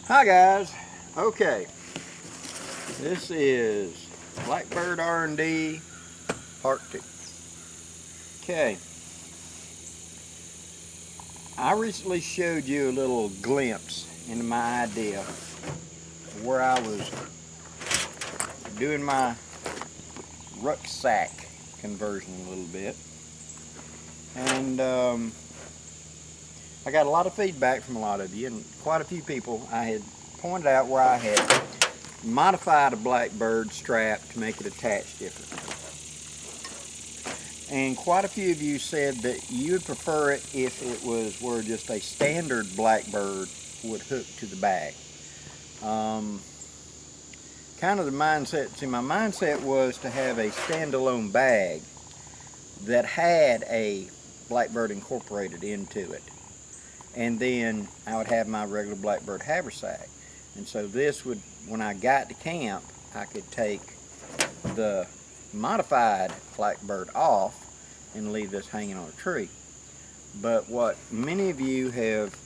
Hi guys. Okay, this is Blackbird R&D Part 2. Okay, I recently showed you a little glimpse into my idea of where I was doing my rucksack conversion a little bit, and I got a lot of feedback from a lot of you, and quite a few people. I had pointed out where I had modified a Blackbird strap to make it attach differently. And quite a few of you said that you would prefer it if it was where just a standard Blackbird would hook to the bag. Kind of the mindset, see, my mindset was to have a standalone bag that had a Blackbird incorporated into it. And then I would have my regular Blackbird haversack. And so this would, when I got to camp, I could take the modified Blackbird off and leave this hanging on a tree. But what many of you have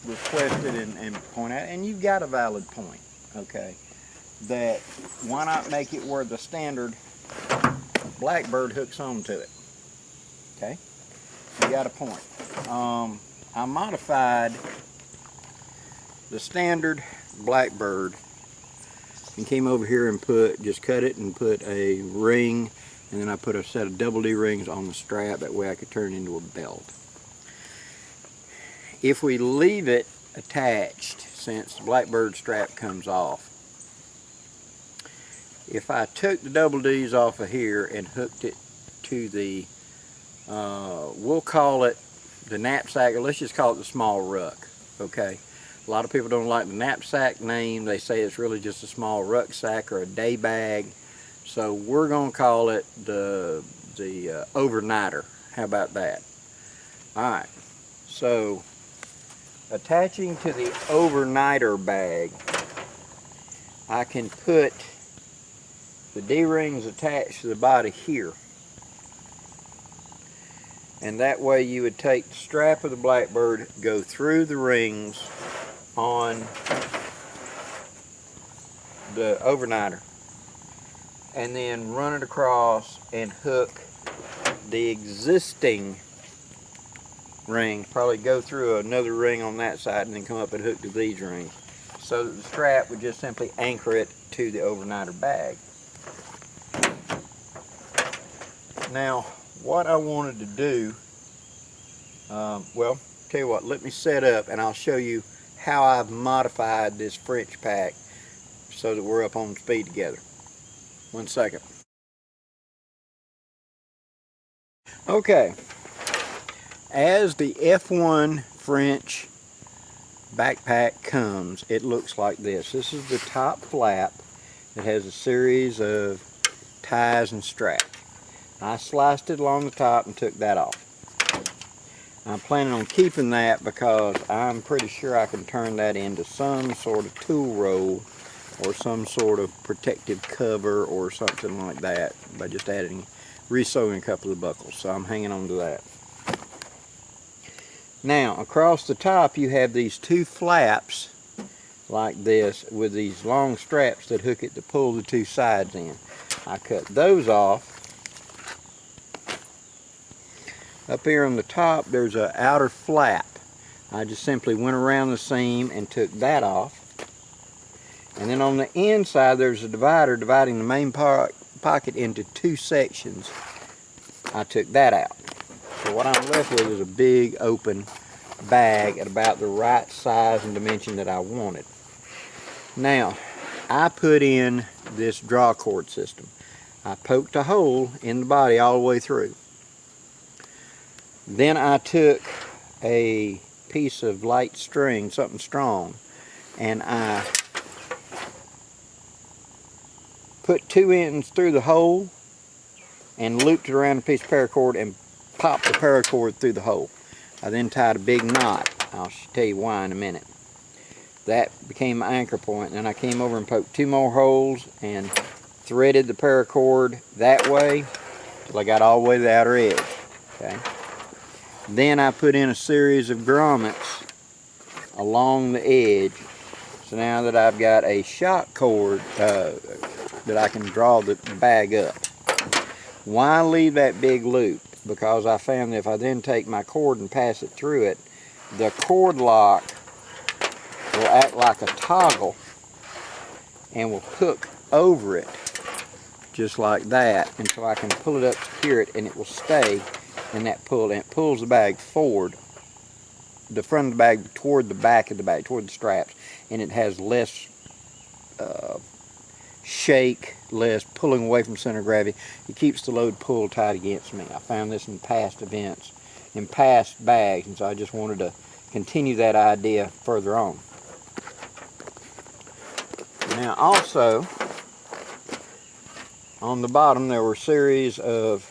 requested and point out, and you've got a valid point, okay, that why not make it where the standard Blackbird hooks onto it? Okay, you got a point. I modified the standard Blackbird and came over here and just cut it and put a ring, and then I put a set of double D rings on the strap. That way I could turn it into a belt. If we leave it attached, since the Blackbird strap comes off, if I took the double D's off of here and hooked it to the, we'll call it the knapsack, or let's just call it the small ruck, okay? A lot of people don't like the knapsack name. They say it's really just a small rucksack or a day bag. So we're going to call it the overnighter. How about that? Alright, so attaching to the overnighter bag, I can put the D-rings attached to the body here. And that way you would take the strap of the Blackbird, go through the rings on the overnighter, and then run it across and hook the existing ring, probably go through another ring on that side and then come up and hook to these rings, so that the strap would just simply anchor it to the overnighter bag. Now, what I wanted to do, well, tell you what, let me set up and I'll show you how I've modified this French pack so that we're up on speed together. 1 second. Okay, as the F1 French backpack comes, it looks like this. This is the top flap. It has a series of ties and straps. I sliced it along the top and took that off. I'm planning on keeping that because I'm pretty sure I can turn that into some sort of tool roll or some sort of protective cover or something like that by just resewing a couple of buckles. So I'm hanging on to that. Now, across the top you have these two flaps like this with these long straps that hook it to pull the two sides in. I cut those off. Up here on the top there's an outer flap. I just simply went around the seam and took that off. And then on the inside there's a divider dividing the main pocket into two sections. I took that out. So what I'm left with is a big open bag at about the right size and dimension that I wanted. Now, I put in this draw cord system. I poked a hole in the body all the way through. Then I took a piece of light string, something strong, and I put 2 ends through the hole and looped it around a piece of paracord and popped the paracord through the hole. I then tied a big knot. I'll tell you why in a minute. That became my anchor point. Then I came over and poked 2 more holes and threaded the paracord that way till I got all the way to the outer edge. Okay. Then I put in a series of grommets along the edge So now that I've got a shock cord that I can draw the bag up. Why leave that big loop? Because I found that if I then take my cord and pass it through it, the cord lock will act like a toggle and will hook over it just like that, and so I can pull it up, secure it, and it will stay in that pull, and it pulls the bag forward, the front of the bag toward the back of the bag, toward the straps, and it has less shake, less pulling away from center of gravity. It keeps the load pulled tight against me. I found this in past events, in past bags, and so I just wanted to continue that idea further on. Now also, on the bottom there were a series of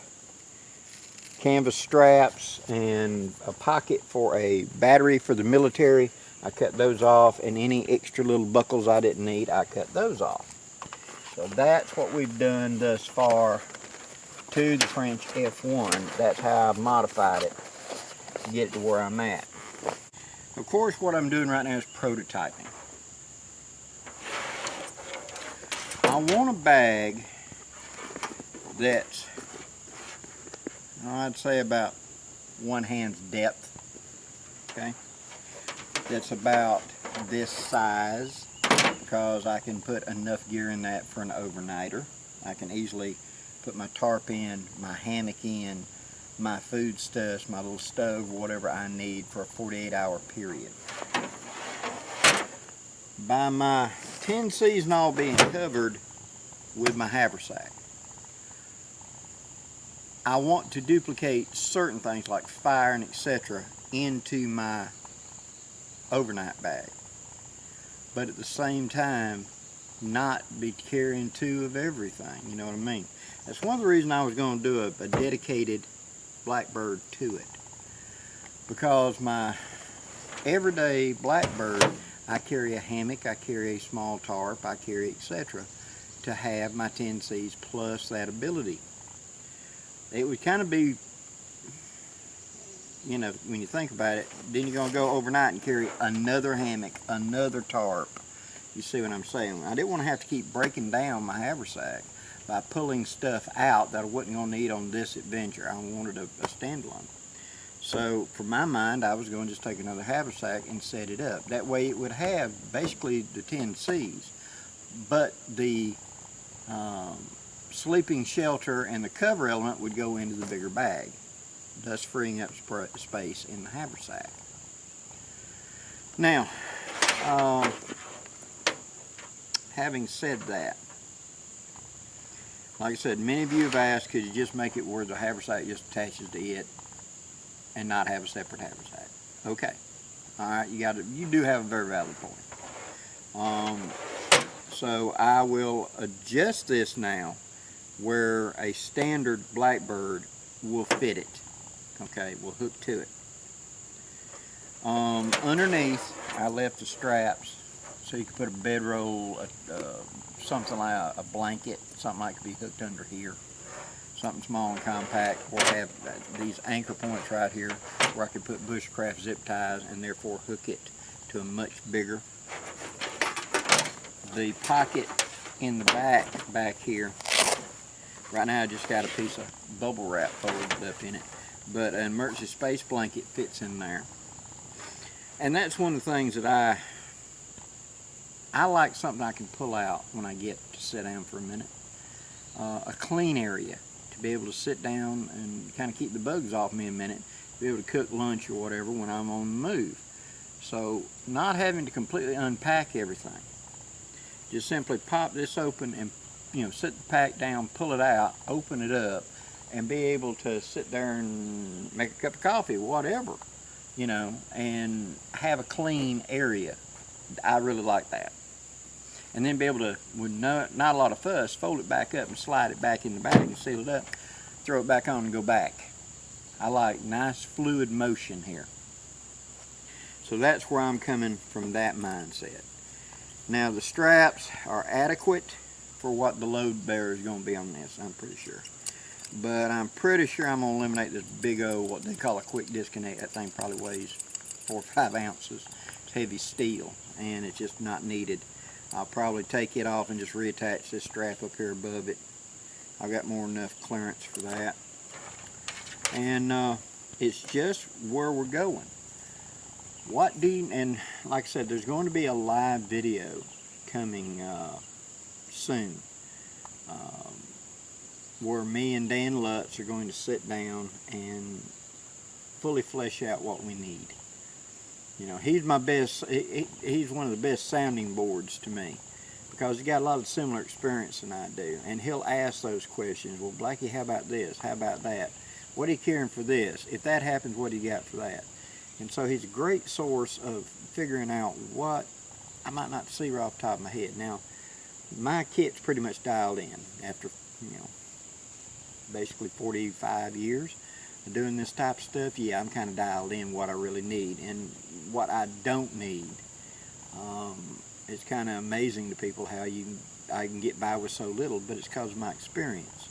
canvas straps and a pocket for a battery for the military. I cut those off, and any extra little buckles I didn't need, I cut those off. So that's what we've done thus far to the French F1. That's how I've modified it to get it to where I'm at. Of course, what I'm doing right now is prototyping. I want a bag that's, I'd say about one hand's depth, okay? That's about this size, because I can put enough gear in that for an overnighter. I can easily put my tarp in, my hammock in, my foodstuffs, my little stove, whatever I need for a 48-hour period. By my 10Cs and all being covered with my haversack, I want to duplicate certain things like fire and etc. into my overnight bag, but at the same time not be carrying two of everything, you know what I mean? That's one of the reasons I was going to do a dedicated Blackbird to it, because my everyday Blackbird, I carry a hammock, I carry a small tarp, I carry etc. to have my 10Cs plus that ability. It would kind of be, you know, when you think about it, then you're going to go overnight and carry another hammock, another tarp. You see what I'm saying? I didn't want to have to keep breaking down my haversack by pulling stuff out that I wasn't going to need on this adventure. I wanted a standalone. So, for my mind, I was going to just take another haversack and set it up. That way it would have basically the 10Cs, but the sleeping shelter and the cover element would go into the bigger bag, thus freeing up space in the haversack. Now, having said that, like I said, many of you have asked, could you just make it where the haversack just attaches to it and not have a separate haversack? Okay, all right, you do have a very valid point. So I will adjust this now where a standard Blackbird will fit it. Okay, will hook to it. Underneath, I left the straps so you can put a bedroll, something like a blanket, something like could be hooked under here. Something small and compact, or have these anchor points right here where I could put bushcraft zip ties and therefore hook it to a much bigger. The pocket in the back here, right now I just got a piece of bubble wrap folded up in it, but an emergency space blanket fits in there. And that's one of the things that I like, something I can pull out when I get to sit down for a minute. A clean area to be able to sit down and kind of keep the bugs off me a minute, be able to cook lunch or whatever when I'm on the move. So not having to completely unpack everything. Just simply pop this open and, you know, sit the pack down, pull it out, open it up, and be able to sit there and make a cup of coffee, whatever, you know, and have a clean area. I really like that. And then be able to, with not a lot of fuss, fold it back up and slide it back in the bag and seal it up, throw it back on and go back. I like nice fluid motion here. So that's where I'm coming from, that mindset. Now the straps are adequate for what the load bearer is going to be on this, I'm pretty sure. But I'm pretty sure I'm going to eliminate this big old, what they call a quick disconnect. That thing probably weighs 4 or 5 ounces. It's heavy steel. and it's just not needed. I'll probably take it off and just reattach this strap up here above it. I've got more than enough clearance for that. And it's just where we're going. And like I said, there's going to be a live video coming soon, where me and Dan Lutz are going to sit down and fully flesh out what we need. You know, he's my best, he's one of the best sounding boards to me, because he got a lot of similar experience than I do, and he'll ask those questions. Well, Blackie, how about this? How about that? What are you carrying for this? If that happens, what do you got for that? And so he's a great source of figuring out what I might not see right off the top of my head. Now, my kit's pretty much dialed in after, you know, basically 45 years of doing this type of stuff. Yeah, I'm kind of dialed in what I really need and what I don't need. It's kind of amazing to people how I can get by with so little, but it's because of my experience.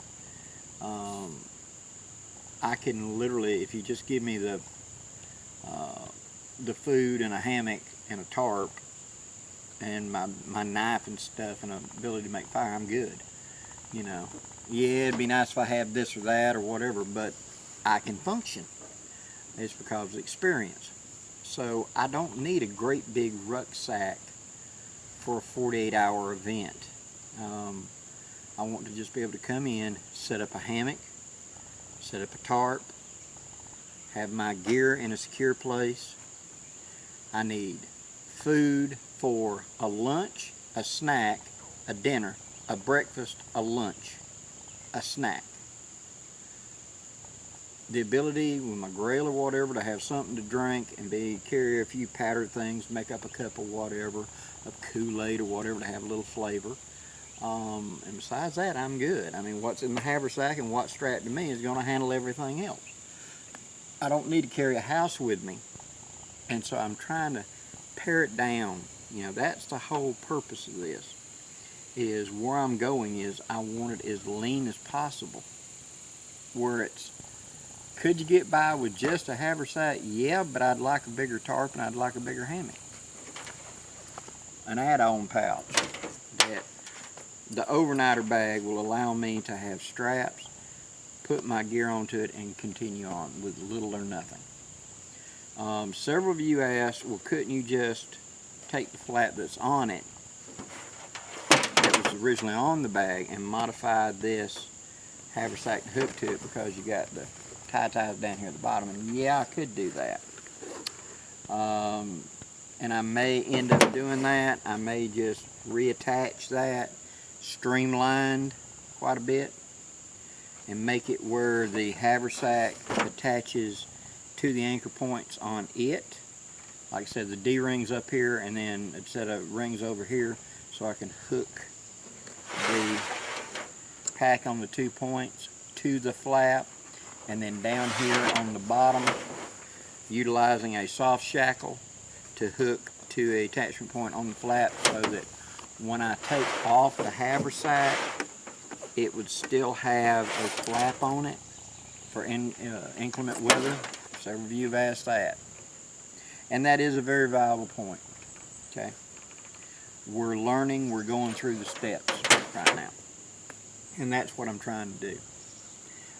I can literally, if you just give me the food and a hammock and a tarp and my knife and stuff and an ability to make fire, I'm good. You know, yeah, it'd be nice if I had this or that or whatever, but I can function. It's because of experience. So I don't need a great big rucksack for a 48-hour event. I want to just be able to come in, set up a hammock, set up a tarp, have my gear in a secure place. I need food for a lunch, a snack, a dinner, a breakfast, a lunch, a snack. The ability with my grill or whatever to have something to drink and carry a few powdered things, make up a cup of whatever, of Kool-Aid or whatever to have a little flavor. And besides that, I'm good. I mean, what's in the haversack and what's strapped to me is going to handle everything else. I don't need to carry a house with me. And so I'm trying to pare it down. You know, that's the whole purpose of this, is where I'm going is I want it as lean as possible. Where it's, could you get by with just a haversack? Yeah, but I'd like a bigger tarp and I'd like a bigger hammock. An add-on pouch that the overnighter bag will allow me to have straps, put my gear onto it, and continue on with little or nothing. Several of you asked, well, couldn't you just take the flap that's on it, that was originally on the bag, and modify this haversack to hook to it, because you got the tie-ties down here at the bottom? And yeah, I could do that. And I may end up doing that. I may just reattach that, streamlined quite a bit, and make it where the haversack attaches to the anchor points on it. Like I said, the D-ring's up here, and then a set of rings over here, so I can hook the pack on the 2 points to the flap, and then down here on the bottom, utilizing a soft shackle to hook to an attachment point on the flap, so that when I take off the haversack, it would still have a flap on it for inclement weather. Several of you have asked that. And that is a very valuable point. Okay? We're learning, we're going through the steps right now. And that's what I'm trying to do.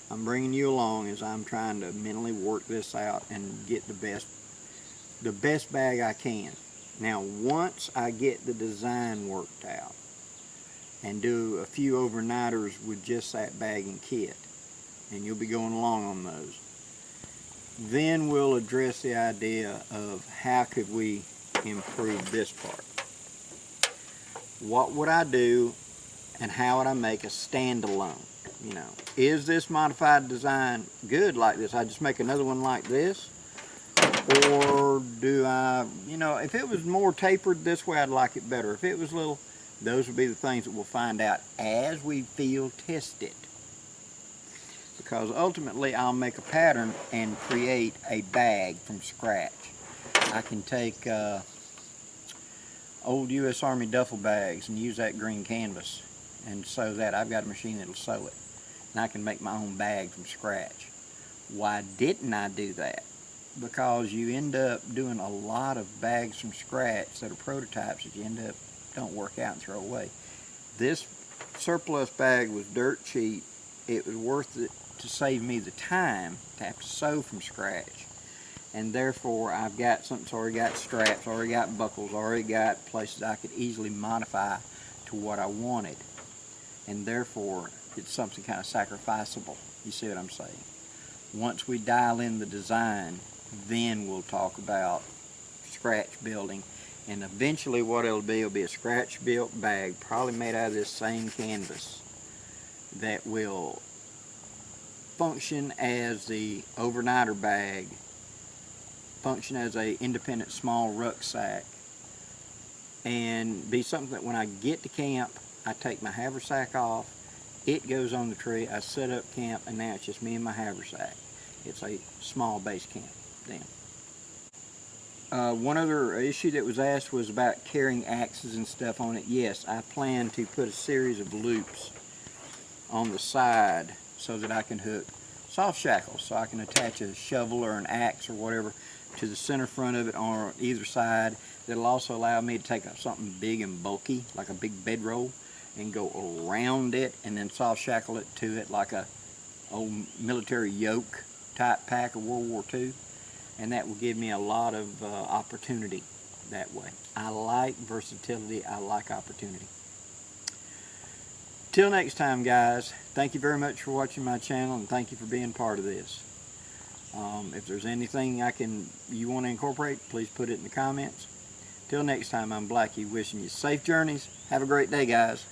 I'm bringing you along as I'm trying to mentally work this out and get the best bag I can. Now, once I get the design worked out and do a few overnighters with just that bag and kit, and you'll be going along on those, then we'll address the idea of how could we improve this part. What would I do, and how would I make a standalone? You know, is this modified design good like this? I just make another one like this? Or do I, you know, if it was more tapered this way, I'd like it better. If it was little, those would be the things that we'll find out as we field test it. Because ultimately, I'll make a pattern and create a bag from scratch. I can take old U.S. Army duffel bags and use that green canvas and sew that. I've got a machine that'll sew it. And I can make my own bag from scratch. Why didn't I do that? because you end up doing a lot of bags from scratch that are prototypes that you end up don't work out and throw away. This surplus bag was dirt cheap. It was worth it to save me the time to have to sew from scratch, and therefore I've got something that's already got straps, already got buckles, already got places I could easily modify to what I wanted, and therefore it's something kind of sacrificable. You see what I'm saying? Once we dial in the design, then we'll talk about scratch building, and eventually what it'll be a scratch built bag, probably made out of this same canvas, that will function as the overnighter bag, function as a independent small rucksack, and be something that when I get to camp, I take my haversack off, it goes on the tree, I set up camp, and now it's just me and my haversack. It's a small base camp then. One other issue that was asked was about carrying axes and stuff on it. Yes, I plan to put a series of loops on the side so that I can hook soft shackles, so I can attach a shovel or an axe or whatever to the center front of it on either side. That'll also allow me to take up something big and bulky, like a big bedroll, and go around it and then soft shackle it to it like a old military yoke type pack of World War II, and that will give me a lot of opportunity that way. I like versatility, I like opportunity. Till next time, guys, thank you very much for watching my channel, and thank you for being part of this. If there's anything you want to incorporate, please put it in the comments. Till next time, I'm Blackie, wishing you safe journeys. Have a great day, guys.